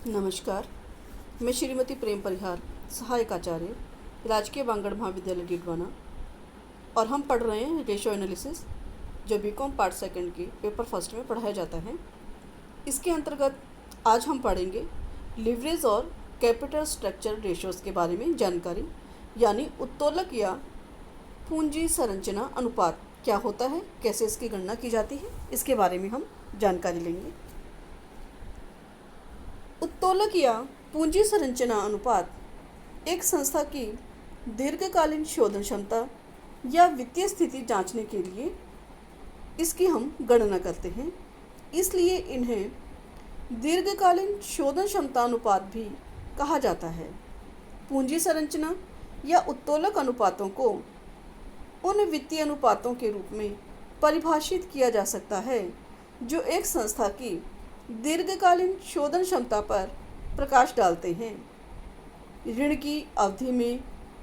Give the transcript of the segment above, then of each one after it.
नमस्कार। मैं श्रीमती प्रेम परिहार, सहायक आचार्य, राजकीय बांगड़ महाविद्यालय डीडवाना, और हम पढ़ रहे हैं रेशो एनालिसिस, जो बीकॉम पार्ट सेकंड के पेपर फर्स्ट में पढ़ाया जाता है। इसके अंतर्गत आज हम पढ़ेंगे लिवरेज और कैपिटल स्ट्रक्चर रेशोज़ के बारे में जानकारी, यानी उत्तोलक या पूंजी संरचना अनुपात क्या होता है, कैसे इसकी गणना की जाती है, इसके बारे में हम जानकारी लेंगे। उत्तोलक या पूंजी संरचना अनुपात एक संस्था की दीर्घकालीन शोधन क्षमता या वित्तीय स्थिति जांचने के लिए इसकी हम गणना करते हैं। इसलिए इन्हें दीर्घकालीन शोधन क्षमता अनुपात भी कहा जाता है। पूंजी संरचना या उत्तोलक अनुपातों को उन वित्तीय अनुपातों के रूप में परिभाषित किया जा सकता है जो एक संस्था की दीर्घकालीन शोधन क्षमता पर प्रकाश डालते हैं। ऋण की अवधि में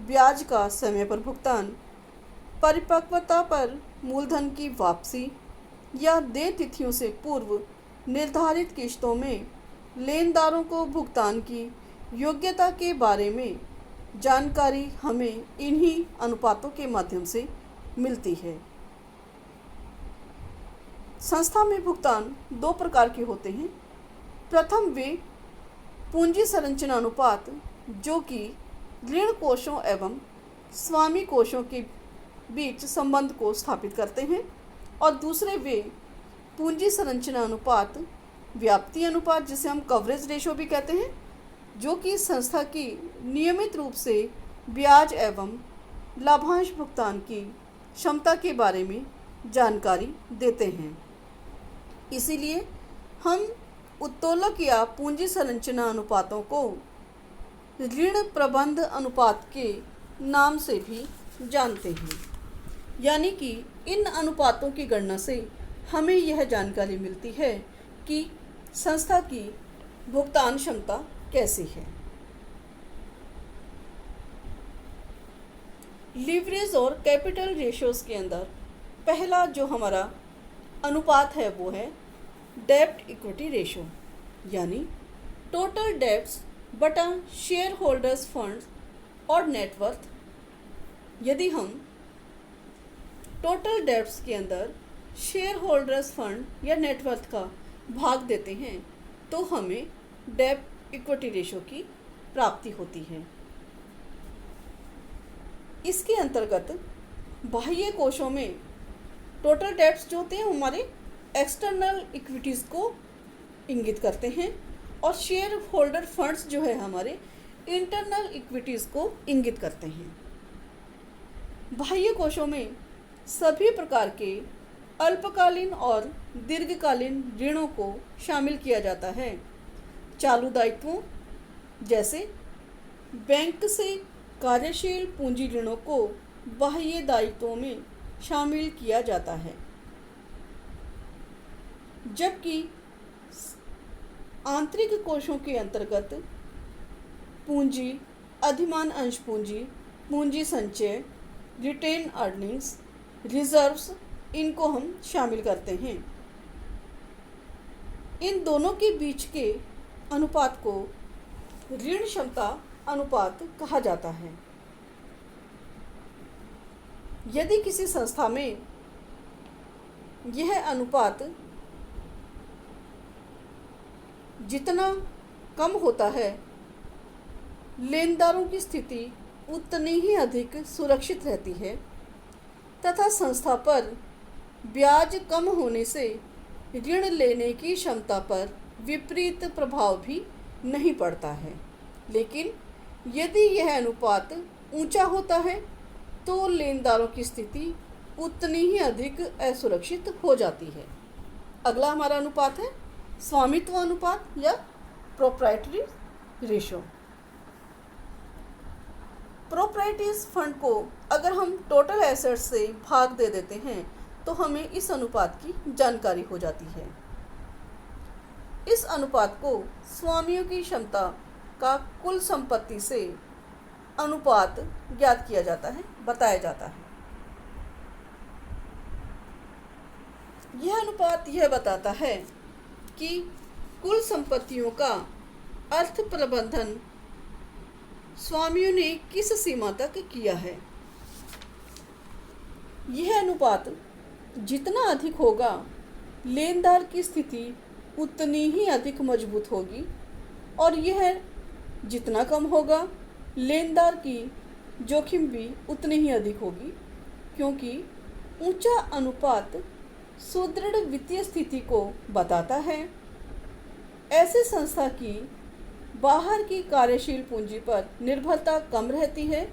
ब्याज का समय पर भुगतान, परिपक्वता पर मूलधन की वापसी या देय तिथियों से पूर्व निर्धारित किश्तों में लेनदारों को भुगतान की योग्यता के बारे में जानकारी हमें इन्हीं अनुपातों के माध्यम से मिलती है। संस्था में भुगतान दो प्रकार के होते हैं। प्रथम वे पूंजी संरचना अनुपात, जो कि ऋण कोषों एवं स्वामी कोषों के बीच संबंध को स्थापित करते हैं, और दूसरे वे पूंजी संरचना अनुपात, व्याप्ति अनुपात, जिसे हम कवरेज रेशो भी कहते हैं, जो कि संस्था की नियमित रूप से ब्याज एवं लाभांश भुगतान की क्षमता के बारे में जानकारी देते हैं। इसीलिए हम उत्तोलक या पूंजी संरचना अनुपातों को ऋण प्रबंध अनुपात के नाम से भी जानते हैं। यानी कि इन अनुपातों की गणना से हमें यह जानकारी मिलती है कि संस्था की भुगतान क्षमता कैसी है। लीवरेज और कैपिटल रेशियोज के अंदर पहला जो हमारा अनुपात है वो है डेब्ट इक्विटी रेशो, यानी टोटल डेब्ट्स बटा शेयर होल्डर्स फंड्स और नेटवर्थ। यदि हम टोटल डेब्ट्स के अंदर शेयर होल्डर्स फंड या नेटवर्थ का भाग देते हैं तो हमें डेब्ट इक्विटी रेशो की प्राप्ति होती है। इसके अंतर्गत बाह्य कोषों में टोटल डेब्ट्स जो होते हैं हमारे एक्सटर्नल इक्विटीज़ को इंगित करते हैं, और शेयर होल्डर फंड्स जो है हमारे इंटरनल इक्विटीज़ को इंगित करते हैं। बाह्य कोषों में सभी प्रकार के अल्पकालीन और दीर्घकालीन ऋणों को शामिल किया जाता है। चालू दायित्वों जैसे बैंक से कार्यशील पूंजी ऋणों को बाह्य दायित्वों में शामिल किया जाता है, जबकि आंतरिक कोषों के अंतर्गत पूंजी, अधिमान अंश पूंजी, पूंजी संचय, रिटेन अर्निंग्स, रिजर्व्स, इनको हम शामिल करते हैं। इन दोनों के बीच के अनुपात को ऋण क्षमता अनुपात कहा जाता है। यदि किसी संस्था में यह अनुपात जितना कम होता है, लेनदारों की स्थिति उतनी ही अधिक सुरक्षित रहती है तथा संस्था पर ब्याज कम होने से ऋण लेने की क्षमता पर विपरीत प्रभाव भी नहीं पड़ता है। लेकिन यदि यह अनुपात ऊंचा होता है तो लेनदारों की स्थिति उतनी ही अधिक असुरक्षित हो जाती है। अगला हमारा अनुपात है स्वामित्व अनुपात या प्रोप्राइटरी रेशो। प्रोप्राइटरीज फंड को अगर हम टोटल एसेट्स से भाग दे देते हैं तो हमें इस अनुपात की जानकारी हो जाती है। इस अनुपात को स्वामियों की क्षमता का कुल संपत्ति से अनुपात ज्ञात किया जाता है, बताया जाता है। यह अनुपात यह बताता है कि कुल संपत्तियों का अर्थ प्रबंधन स्वामियों ने किस सीमा तक किया है। यह अनुपात जितना अधिक होगा, लेनदार की स्थिति उतनी ही अधिक मजबूत होगी, और यह जितना कम होगा, लेनदार की जोखिम भी उतनी ही अधिक होगी, क्योंकि ऊंचा अनुपात सुदृढ़ वित्तीय स्थिति को बताता है। ऐसे संस्था की बाहर की कार्यशील पूंजी पर निर्भरता कम रहती है।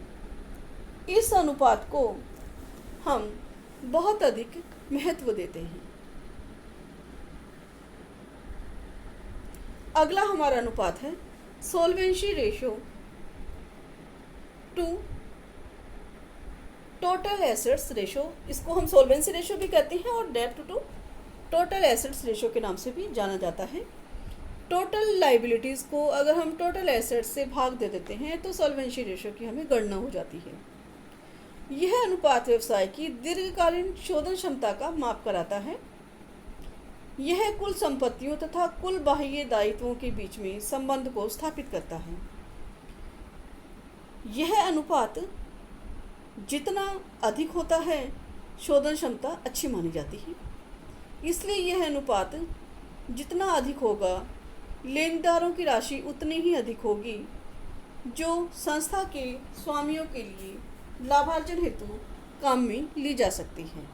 इस अनुपात को हम बहुत अधिक महत्व देते हैं। अगला हमारा अनुपात है solvency ratio to total assets ratio. इसको हम सोल्वेंसी रेशो भी कहते हैं और डेब्ट टू टोटल एसेट्स रेशो के नाम से भी जाना जाता है। टोटल लाइबिलिटीज़ को अगर हम टोटल एसेट्स से भाग दे देते हैं तो सोल्वेंसी रेशो की हमें गणना हो जाती है। यह अनुपात व्यवसाय की दीर्घकालीन शोधन क्षमता का माप कराता है। यह कुल संपत्तियों तथा कुल बाह्य दायित्वों के बीच में संबंध को स्थापित करता है। यह अनुपात जितना अधिक होता है, शोधन क्षमता अच्छी मानी जाती है। इसलिए यह अनुपात जितना अधिक होगा, लेनदारों की राशि उतनी ही अधिक होगी, जो संस्था के स्वामियों के लिए लाभार्जन हेतु काम में ली जा सकती है।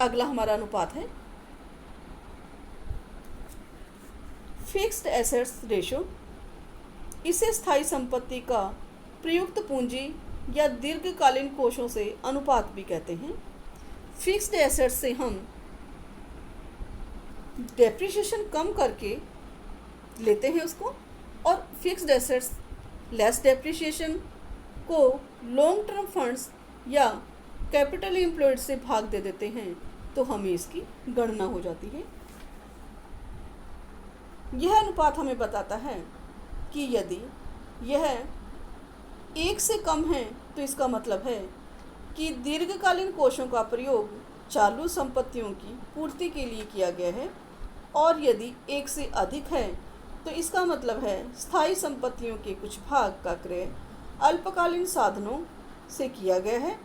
अगला हमारा अनुपात है फिक्स्ड एसेट्स रेशो। इसे स्थायी संपत्ति का प्रयुक्त पूंजी या दीर्घकालीन कोषों से अनुपात भी कहते हैं। फिक्स्ड एसेट्स से हम डेप्रिसिएशन कम करके लेते हैं उसको, और फिक्स्ड एसेट्स लेस डेप्रिसिएशन को लॉन्ग टर्म फंड्स या कैपिटल एम्प्लॉयड से भाग दे देते हैं, तो हमें इसकी गणना हो जाती है। यह अनुपात हमें बताता है कि यदि यह 1 से कम है तो इसका मतलब है कि दीर्घकालीन कोषों का प्रयोग चालू संपत्तियों की पूर्ति के लिए किया गया है, और यदि 1 से अधिक है तो इसका मतलब है स्थायी संपत्तियों के कुछ भाग का क्रय अल्पकालीन साधनों से किया गया है,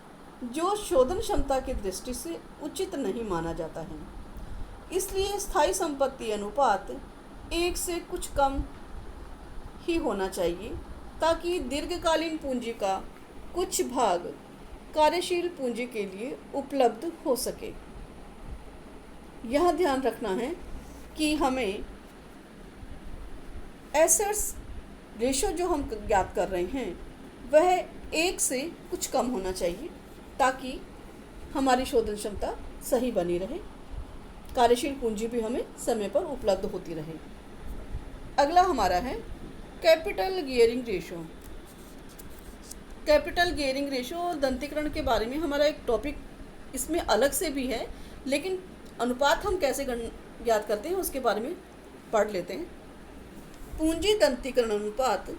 जो शोधन क्षमता की दृष्टि से उचित नहीं माना जाता है। इसलिए स्थायी संपत्ति अनुपात 1 से कुछ कम ही होना चाहिए, ताकि दीर्घकालीन पूंजी का कुछ भाग कार्यशील पूंजी के लिए उपलब्ध हो सके। यह ध्यान रखना है कि हमें एसेट्स रेशो जो हम ज्ञात कर रहे हैं वह 1 से कुछ कम होना चाहिए, ताकि हमारी शोधन क्षमता सही बनी रहे, कार्यशील पूंजी भी हमें समय पर उपलब्ध होती रहे। अगला हमारा है capital gearing ratio. Capital gearing ratio और दंतीकरण के बारे में हमारा एक टॉपिक इसमें अलग से भी है, लेकिन अनुपात हम कैसे ज्ञात करते हैं उसके बारे में पढ़ लेते हैं। पूंजी दंतीकरण अनुपात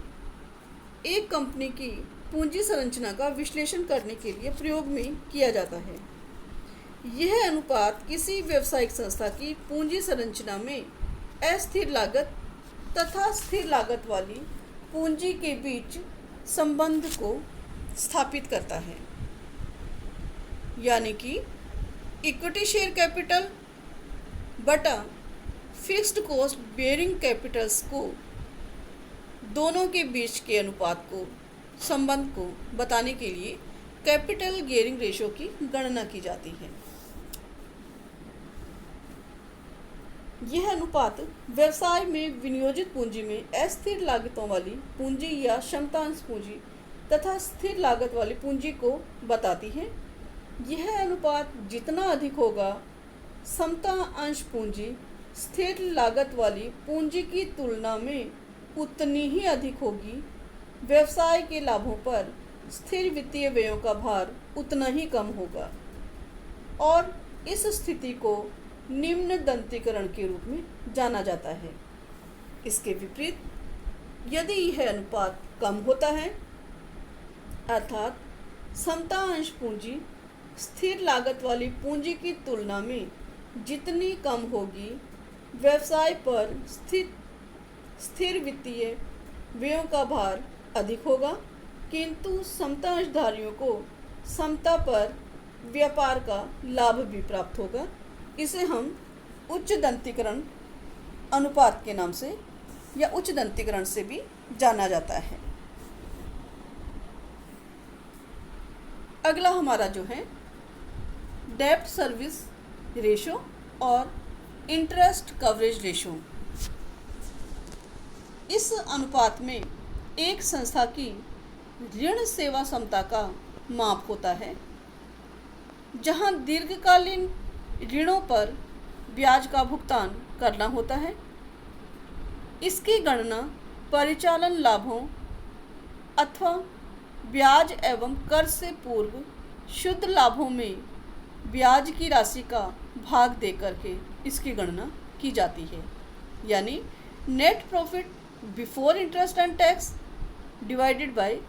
एक कंपनी की पूंजी संरचना का विश्लेषण करने के लिए प्रयोग में किया जाता है। यह अनुपात किसी व्यावसायिक संस्था की पूंजी संरचना में अस्थिर लागत तथा स्थिर लागत वाली पूंजी के बीच संबंध को स्थापित करता है, यानी कि इक्विटी शेयर कैपिटल बटा फिक्स्ड कॉस्ट बेयरिंग कैपिटल्स को, दोनों के बीच के अनुपात को, संबंध को बताने के लिए कैपिटल गियरिंग रेशो की गणना की जाती है। यह अनुपात व्यवसाय में विनियोजित पूंजी में अस्थिर लागतों वाली पूंजी या क्षमता अंश पूंजी तथा स्थिर लागत वाली पूंजी को बताती है। यह अनुपात जितना अधिक होगा, समता अंश पूंजी स्थिर लागत वाली पूंजी की तुलना में उतनी ही अधिक होगी। व्यवसाय के लाभों पर स्थिर वित्तीय व्ययों का भार उतना ही कम होगा, और इस स्थिति को निम्न दंतीकरण के रूप में जाना जाता है। इसके विपरीत यदि यह अनुपात कम होता है, अर्थात समता अंश पूंजी स्थिर लागत वाली पूंजी की तुलना में जितनी कम होगी, व्यवसाय पर स्थिर वित्तीय व्ययों का भार अधिक होगा, किंतु समता अंशधारियों को समता पर व्यापार का लाभ भी प्राप्त होगा। इसे हम उच्च दंतीकरण अनुपात के नाम से या उच्च दंतीकरण से भी जाना जाता है। अगला हमारा जो है डेब्ट सर्विस रेशो और इंटरेस्ट कवरेज रेशो। इस अनुपात में एक संस्था की ऋण सेवा क्षमता का माप होता है, जहां दीर्घकालीन ऋणों पर ब्याज का भुगतान करना होता है। इसकी गणना परिचालन लाभों अथवा ब्याज एवं कर से पूर्व शुद्ध लाभों में ब्याज की राशि का भाग दे करके इसकी गणना की जाती है, यानी net profit before interest and tax divided by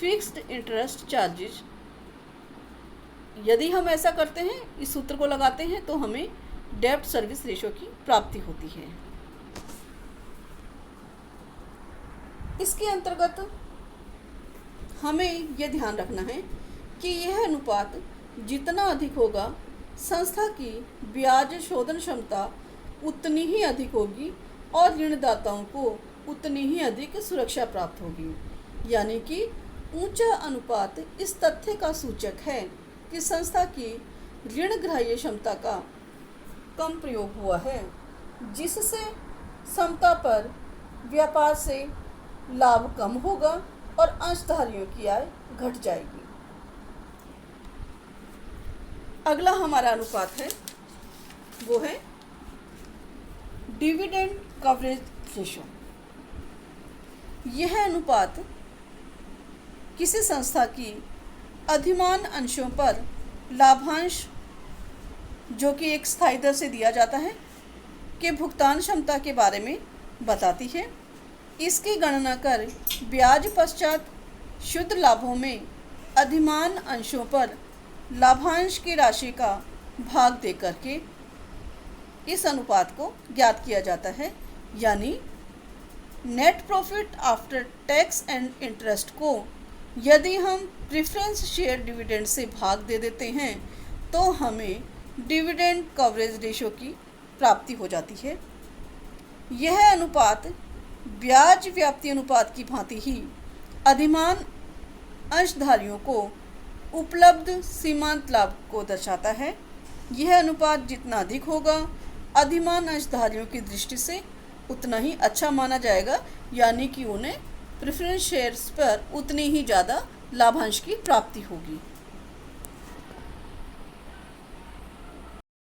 fixed interest charges. यदि हम ऐसा करते हैं, इस सूत्र को लगाते हैं, तो हमें डेब्ट सर्विस रेशो की प्राप्ति होती है। इसके अंतर्गत हमें यह ध्यान रखना है कि यह अनुपात जितना अधिक होगा, संस्था की ब्याज शोधन क्षमता उतनी ही अधिक होगी और ऋणदाताओं को उतनी ही अधिक सुरक्षा प्राप्त होगी। यानी कि ऊंचा अनुपात इस तथ्य का सूचक है कि संस्था की ऋण ग्राह्य क्षमता का कम प्रयोग हुआ है, जिससे समता पर व्यापार से लाभ कम होगा और अंशधारियों की आय घट जाएगी। अगला हमारा अनुपात है वो है डिविडेंड कवरेज रेशो। यह अनुपात किसी संस्था की अधिमान अंशों पर लाभांश, जो कि एक स्थायी दर से दिया जाता है, के भुगतान क्षमता के बारे में बताती है। इसकी गणना कर ब्याज पश्चात शुद्ध लाभों में अधिमान अंशों पर लाभांश की राशि का भाग दे करके इस अनुपात को ज्ञात किया जाता है। यानी net profit after tax and interest को यदि हम प्रेफरेंस शेयर डिविडेंड से भाग दे देते हैं, तो हमें डिविडेंड कवरेज रेशो की प्राप्ति हो जाती है। यह अनुपात ब्याज व्याप्ति अनुपात की भांति ही अधिमान अंशधारियों को उपलब्ध सीमांत लाभ को दर्शाता है। यह अनुपात जितना अधिक होगा, अधिमान अंशधारियों की दृष्टि से उतना ही अच्छा माना जाएगा, यानी कि उन्हें प्रेफरेंस शेयर्स पर उतनी ही ज़्यादा लाभांश की प्राप्ति होगी।